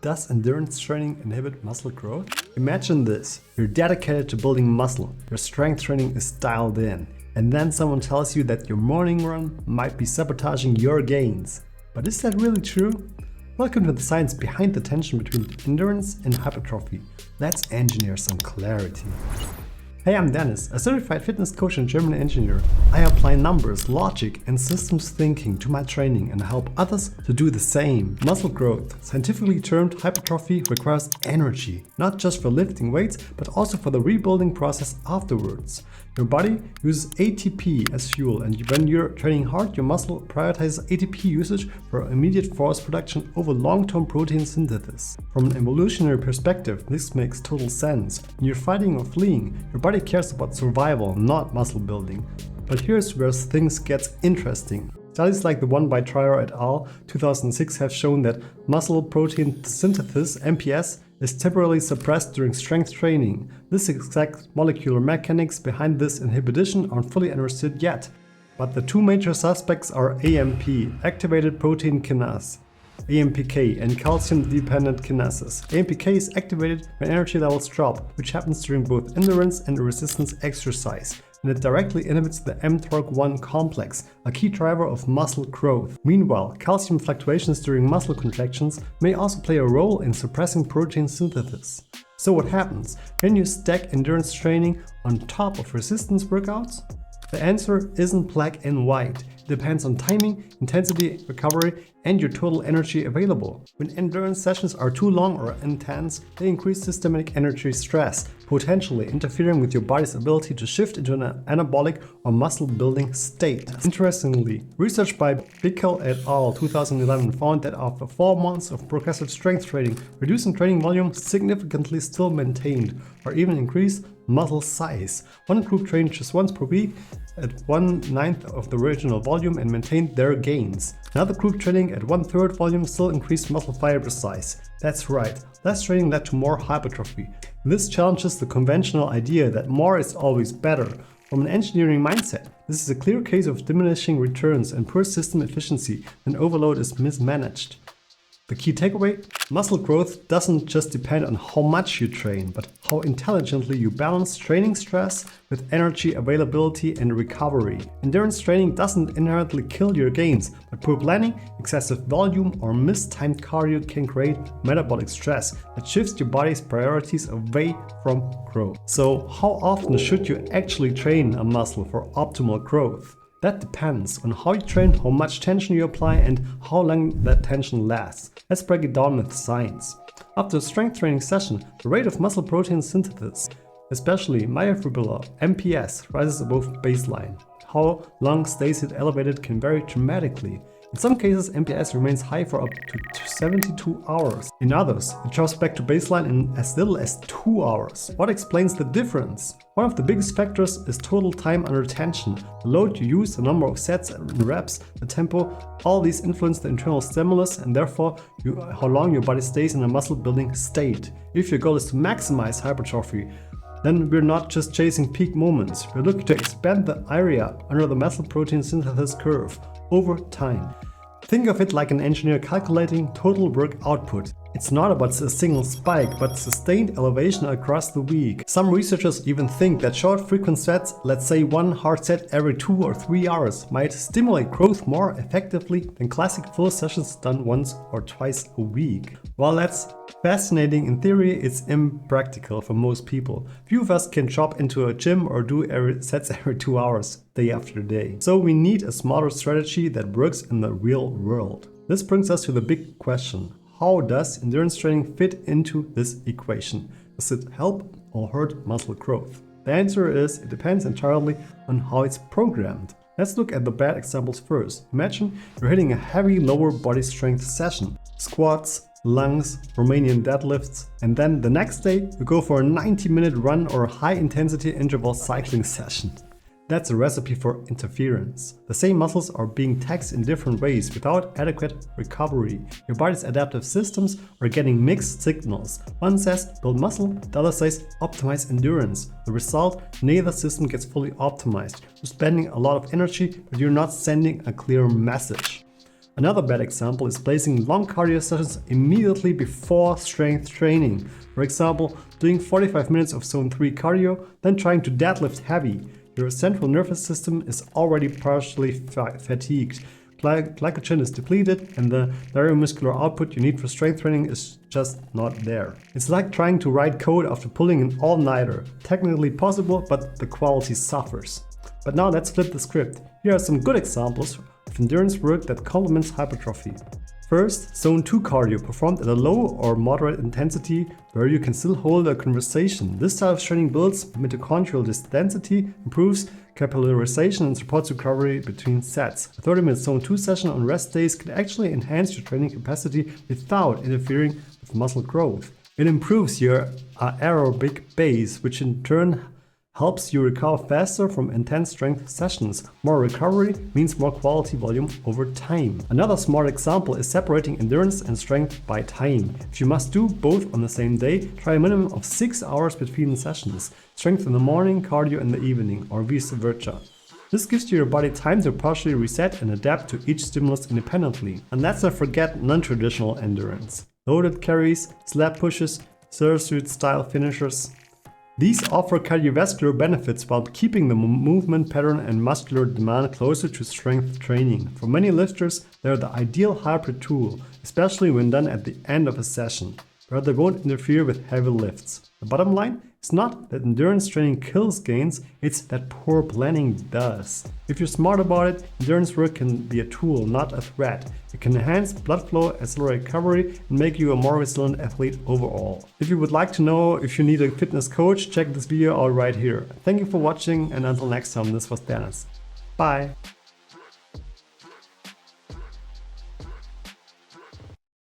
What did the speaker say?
Does endurance training inhibit muscle growth? Imagine this, you're dedicated to building muscle, your strength training is dialed in, and then someone tells you that your morning run might be sabotaging your gains. But is that really true? Welcome to the science behind the tension between endurance and hypertrophy. Let's engineer some clarity. Hey, I'm Dennis, a certified fitness coach and German engineer. I apply numbers, logic, and systems thinking to my training and help others to do the same. Muscle growth, scientifically termed hypertrophy, requires energy, not just for lifting weights, but also for the rebuilding process afterwards. Your body uses ATP as fuel, and when you're training hard, your muscle prioritizes ATP usage for immediate force production over long-term protein synthesis. From an evolutionary perspective, this makes total sense. When you're fighting or fleeing, your body cares about survival, not muscle building. But here's where things get interesting. Studies like the one by Trier et al. 2006 have shown that muscle protein synthesis, MPS, is temporarily suppressed during strength training. This exact molecular mechanics behind this inhibition aren't fully understood yet. But the two major suspects are AMP, activated protein kinase, AMPK, and calcium-dependent kinases. AMPK is activated when energy levels drop, which happens during both endurance and resistance exercise, and it directly inhibits the mTORC1 complex, a key driver of muscle growth. Meanwhile, calcium fluctuations during muscle contractions may also play a role in suppressing protein synthesis. So what happens? Can you stack endurance training on top of resistance workouts? The answer isn't black and white. It depends on timing, intensity, recovery, and your total energy available. When endurance sessions are too long or intense, they increase systemic energy stress, potentially interfering with your body's ability to shift into an anabolic or muscle building state. Interestingly, research by Bickel et al. 2011 found that after 4 months of progressive strength training, reducing training volume significantly still maintained or even increased muscle size. One group trained just once per week at 1/9 of the original volume and maintained their gains. Another group training at 1/3 volume still increased muscle fiber size. That's right, less training led to more hypertrophy. This challenges the conventional idea that more is always better. From an engineering mindset, this is a clear case of diminishing returns and poor system efficiency when overload is mismanaged. The key takeaway? Muscle growth doesn't just depend on how much you train, but how intelligently you balance training stress with energy availability and recovery. Endurance training doesn't inherently kill your gains, but poor planning, excessive volume, or mistimed cardio can create metabolic stress that shifts your body's priorities away from growth. So, how often should you actually train a muscle for optimal growth? That depends on how you train, how much tension you apply, and how long that tension lasts. Let's break it down with science. After a strength training session, the rate of muscle protein synthesis, especially myofibrillar MPS, rises above baseline. How long stays it elevated can vary dramatically. In some cases, MPS remains high for up to 72 hours. In others, it drops back to baseline in as little as 2 hours. What explains the difference? One of the biggest factors is total time under tension. The load you use, the number of sets and reps, the tempo, all these influence the internal stimulus and therefore how long your body stays in a muscle building state. If your goal is to maximize hypertrophy, then we're not just chasing peak moments, we're looking to expand the area under the muscle protein synthesis curve over time. Think of it like an engineer calculating total work output. It's not about a single spike, but sustained elevation across the week. Some researchers even think that short frequent sets, let's say one hard set every 2 or 3 hours, might stimulate growth more effectively than classic full sessions done once or twice a week. While that's fascinating in theory, it's impractical for most people. Few of us can drop into a gym or do sets every 2 hours, day after day. So we need a smarter strategy that works in the real world. This brings us to the big question. How does endurance training fit into this equation? Does it help or hurt muscle growth? The answer is it depends entirely on how it's programmed. Let's look at the bad examples first. Imagine you're hitting a heavy lower body strength session. Squats, lunges, Romanian deadlifts, and then the next day you go for a 90-minute run or a high-intensity interval cycling session. That's a recipe for interference. The same muscles are being taxed in different ways without adequate recovery. Your body's adaptive systems are getting mixed signals. One says build muscle, the other says optimize endurance. The result, neither system gets fully optimized. You're spending a lot of energy, but you're not sending a clear message. Another bad example is placing long cardio sessions immediately before strength training. For example, doing 45 minutes of zone 3 cardio, then trying to deadlift heavy. Your central nervous system is already partially fatigued. Glycogen is depleted and the neuromuscular output you need for strength training is just not there. It's like trying to write code after pulling an all-nighter. Technically possible, but the quality suffers. But now let's flip the script. Here are some good examples of endurance work that complements hypertrophy. First, zone 2 cardio performed at a low or moderate intensity where you can still hold a conversation. This style of training builds mitochondrial density, improves capillarization and supports recovery between sets. A 30-minute zone 2 session on rest days can actually enhance your training capacity without interfering with muscle growth. It improves your aerobic base, which in turn helps you recover faster from intense strength sessions. More recovery means more quality volume over time. Another smart example is separating endurance and strength by time. If you must do both on the same day, try a minimum of 6 hours between sessions. Strength in the morning, cardio in the evening, or vice versa. This gives your body time to partially reset and adapt to each stimulus independently. And let's not forget non-traditional endurance. Loaded carries, slab pushes, sursuit style finishers. These offer cardiovascular benefits while keeping the movement pattern and muscular demand closer to strength training. For many lifters, they are the ideal hybrid tool, especially when done at the end of a session, where they won't interfere with heavy lifts. The bottom line is not that endurance training kills gains, it's that poor planning does. If you're smart about it, endurance work can be a tool, not a threat. It can enhance blood flow, accelerate recovery, and make you a more resilient athlete overall. If you would like to know if you need a fitness coach, check this video out right here. Thank you for watching, and until next time, this was Denis. Bye!